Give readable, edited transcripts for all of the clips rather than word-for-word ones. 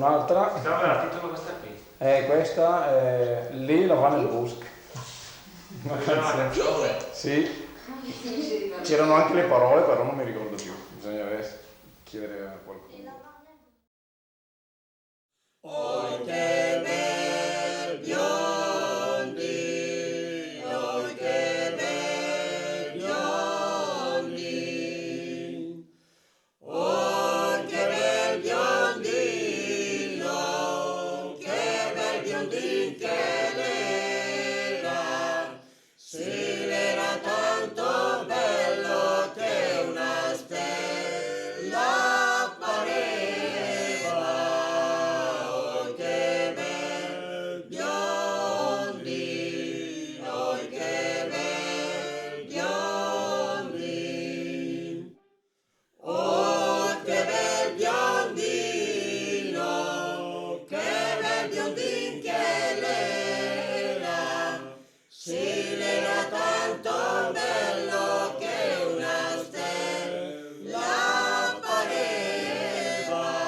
un'altra. Stiamo dal titolo questa qui. Questa è Lì la va nel bosco. Una canzone. Sì. C'erano anche le parole, però non mi ricordo più. Bisognerebbe chiedere a qualcuno. Oi che bel biondi, oi che bel biondi, oi che bel biondino, che bel biondin che l'era, sì l'era tanto bello che una stella pareva. Oi che bel biondi, oi che bel biondi, oi che bel biondino, che bel biondin che l'era, sì l'era tanto bello che una stella pareva.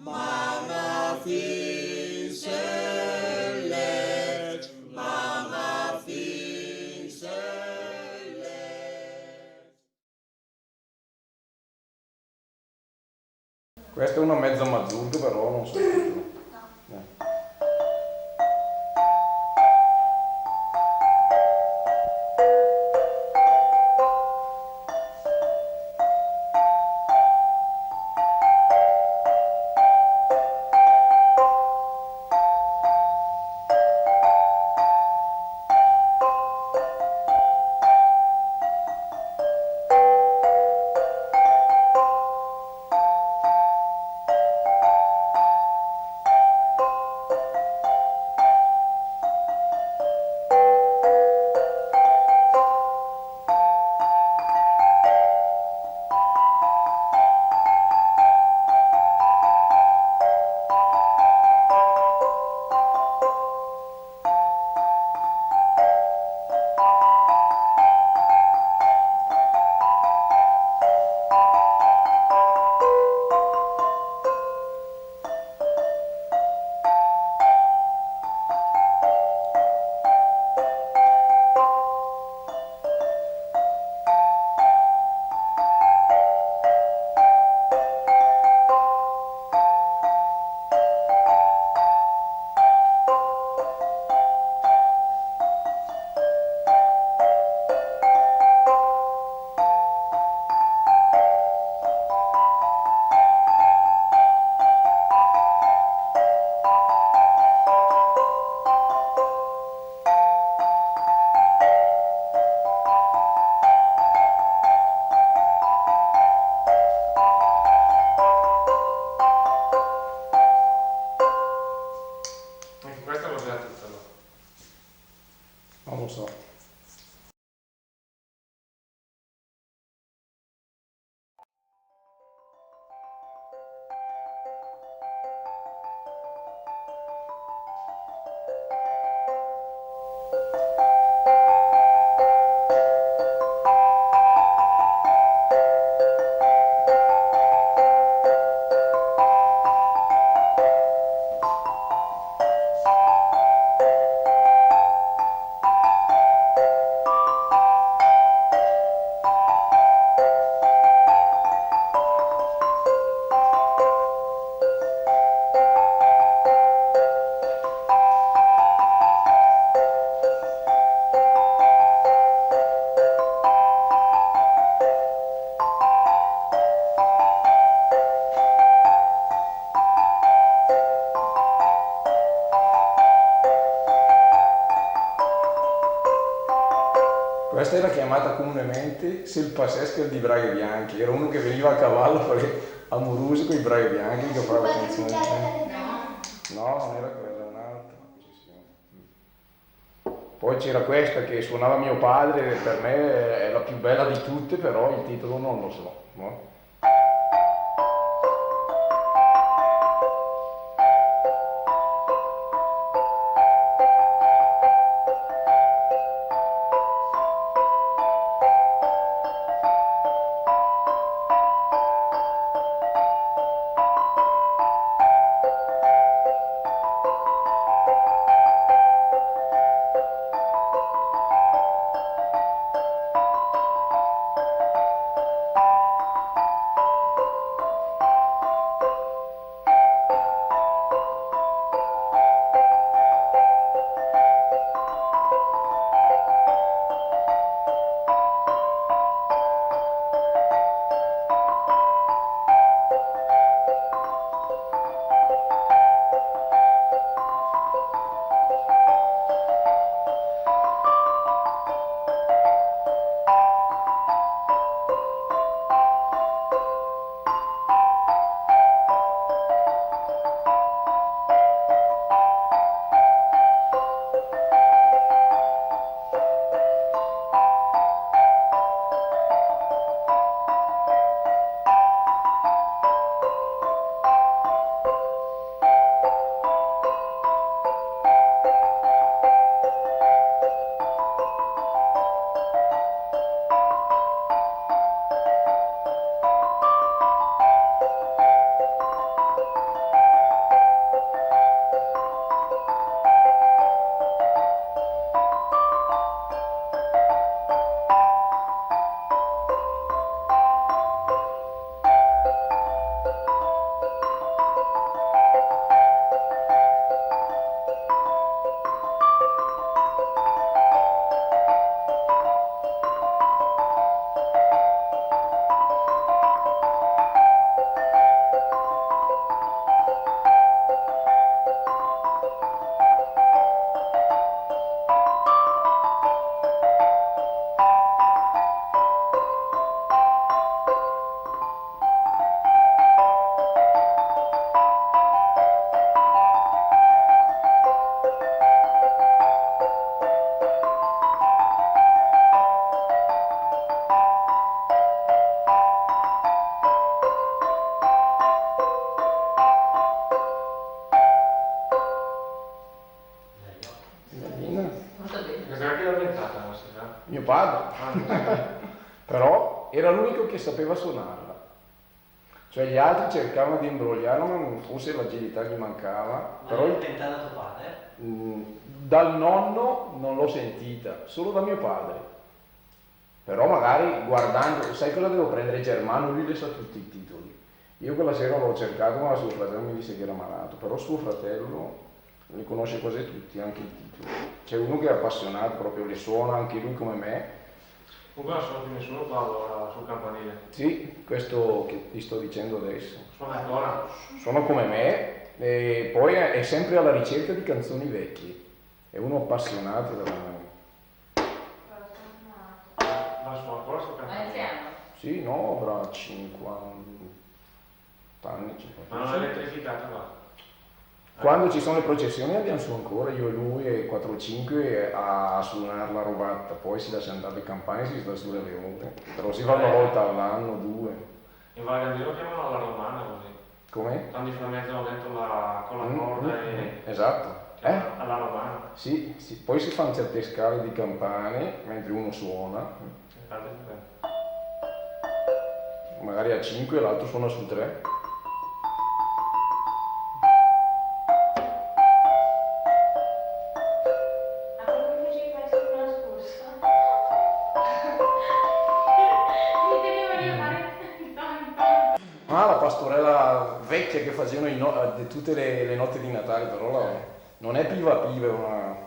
Mamma finse il letto, mamma finse il letto. Questa è una mezza mazurka, però non so il titolo. Anche questa l'ho già titolo. Non lo so. Questa era chiamata comunemente Se il Passesco di Braghe Bianchi. Era uno che veniva a cavallo a Muruse con i Braghe Bianchi che fa la canzone. No, non era quella, un'altra. Poi c'era questa che suonava mio padre, per me è la più bella di tutte, però il titolo non lo so. No? Però era l'unico che sapeva suonarla. Cioè gli altri cercavano di imbrogliarlo, ma forse l'agilità gli mancava. Ma Però l'hai inventata tuo padre? dal nonno non l'ho sentita, solo da mio padre. Però magari guardando, sai cosa devo prendere Germano, lui le sa tutti i titoli. Io quella sera l'ho cercato, ma suo fratello mi disse che era malato, però suo fratello li conosce quasi tutti, anche i titoli. C'è uno che è appassionato, proprio le suona anche lui come me. Comunque non suona più nessuno qua allora sul campanile. Sì, questo che ti sto dicendo adesso. Suona ancora? Suona come me e poi è sempre alla ricerca di canzoni vecchie. È uno appassionato della... Ma suona ancora sul Ma è campanile? anziano? Sì, no, avrà 50 anni, Ma non 50. è elettrificata qua? Quando ci sono le processioni andiamo su ancora, io e lui e 4 o 5 a suonare la robata, poi si lascia andare le campane e si sta sulle ore, però si fa una volta all'anno, 2. In Val Gandino chiamano alla romana così. Come? Quando si mettono dentro con la corda e... Esatto. Alla romana. Sì, poi si fanno certe scale di campane mentre uno suona, Infatti è bello. magari a 5 e l'altro suona su 3. Ah, quello che facevi fare settimana scorsa? Mi tenevo lì a fare Ah, la pastorella vecchia che facevano di tutte le notti di Natale, però non è piva piva, è una...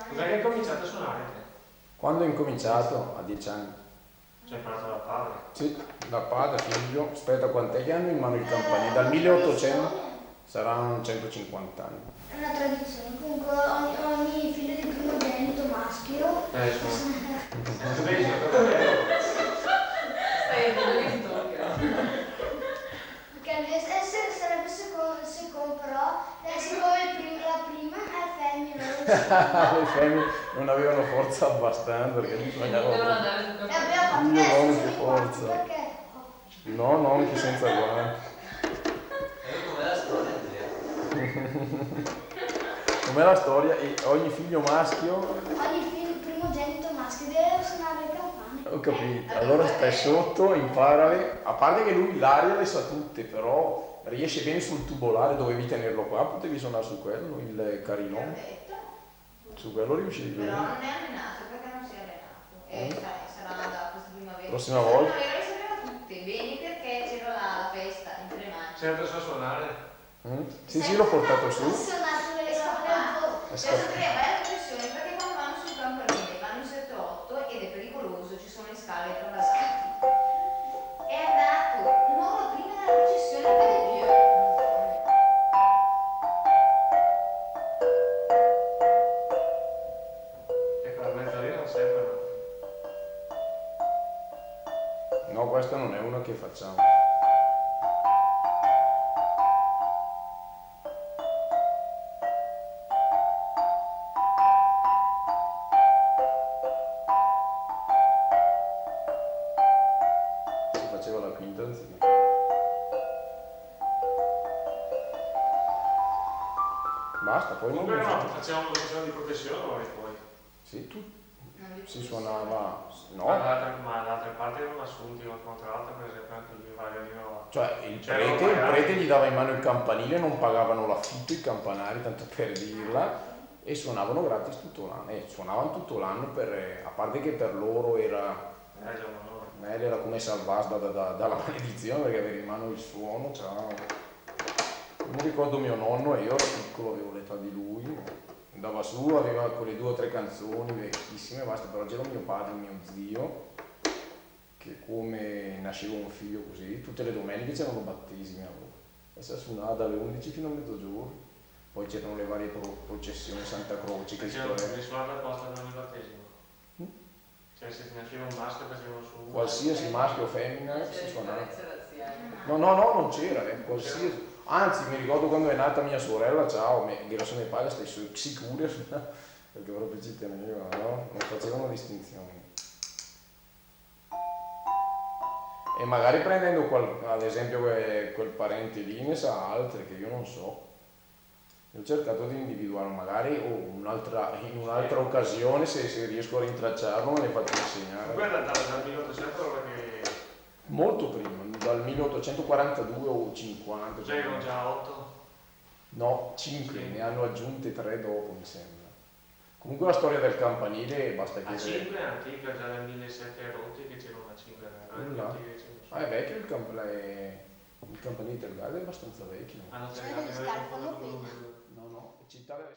Cos'è che hai cominciato a suonare te? Quando ho incominciato? A 10 anni. Cioè hai imparato da padre? Sì, da padre, figlio, aspetta quant'è che hanno in mano il campanile? Dal 1800 saranno 150 anni. È una tradizione, comunque ogni figlio di primogenito maschio Suona. Vedi, Stai vedendo che sarebbe secondo però siccome la prima è femmina Le femmine non avevano forza abbastanza perché Devono bisognava... andare sul e campanile. abbiamo fatto Io non questo che sono i quarti, forza. perché No, no, anche senza guanti. E com'è la storia, Andrea? Com'è la storia? E ogni figlio maschio... ogni primogenito maschio deve suonare le campane. Ho capito, allora stai sotto, imparale. A parte che lui l'aria le sa tutte, però riesce bene sul tubolare, dovevi tenerlo qua, potevi suonare su quello, il carinone. Su quello riuscivi Però bene. non è allenato perché non si è allenato e sarà da questa primavera. Prossima volta. No, le sapeva tutte, bene perché c'era la festa in tre mani. sei andato a suonare? Sì, sì, l'ho portato Ho su. suonato le E scappato. È Adesso tre vai alla processione perché quando vanno sul campanile vanno in 7-8 ed è pericoloso, ci sono le scale tra la scala. È andato un'ora prima della processione per il Dio. E per la mezz'ora non serve. No, questa non è una che facciamo. basta, poi non Comunque lo no, so. facevamo di professione e poi. Sì, tu Non vi si posso suonava, Ma no? d'altra parte erano assunti una contro l'altra, per esempio anche il vivaio di Nova. Cioè il Cioè, prete gli dava in mano il campanile, non pagavano l'affitto i campanari, tanto per dirla, e suonavano gratis tutto l'anno, e suonavano tutto l'anno a parte che per loro era, Già un onore. era come salvarsi dalla maledizione perché avere in mano il suono, ciao. Mi ricordo mio nonno, e io ero piccolo, avevo l'età di lui, andava su, aveva quelle 2 o 3 canzoni vecchissime, basta, però c'era mio padre e mio zio, che come nasceva un figlio così, tutte le domeniche c'erano battesimi a loro. E si suonava dalle 11 fino a mezzogiorno. Poi c'erano le varie processioni Santa Croce che si Facevano trovavano. di suonare apposta per ogni battesimo. Cioè se ti nasceva un maschio facevano su. Qualsiasi maschio o femmina C'è si suonava. differenza razziale. No, non c'era, qualsiasi. Anzi, mi ricordo quando è nata mia sorella, ciao, grazie a mio padre, stai sicuri a suonare, perché proprio ci teneva, no? Non facevano distinzioni. E magari prendendo ad esempio quel parente lì ne sa altre che io non so. Io ho cercato di individuare magari in un'altra occasione se riesco a rintracciarlo me le faccio insegnare. Comunque dal 1800 allora che. Molto prima, dal 1842 o 50. Cioè erano già 8. No, 5, ne hanno aggiunte 3 dopo mi sembra. Comunque la storia del campanile basta A chiedere. 5 è antica, già nel 1700 rotti che c'era una 5. È vecchio il campanile del Gallo è abbastanza vecchio. Hanno C'è cercato delle di scarpe, avere fanno un pena. numero. No, città deve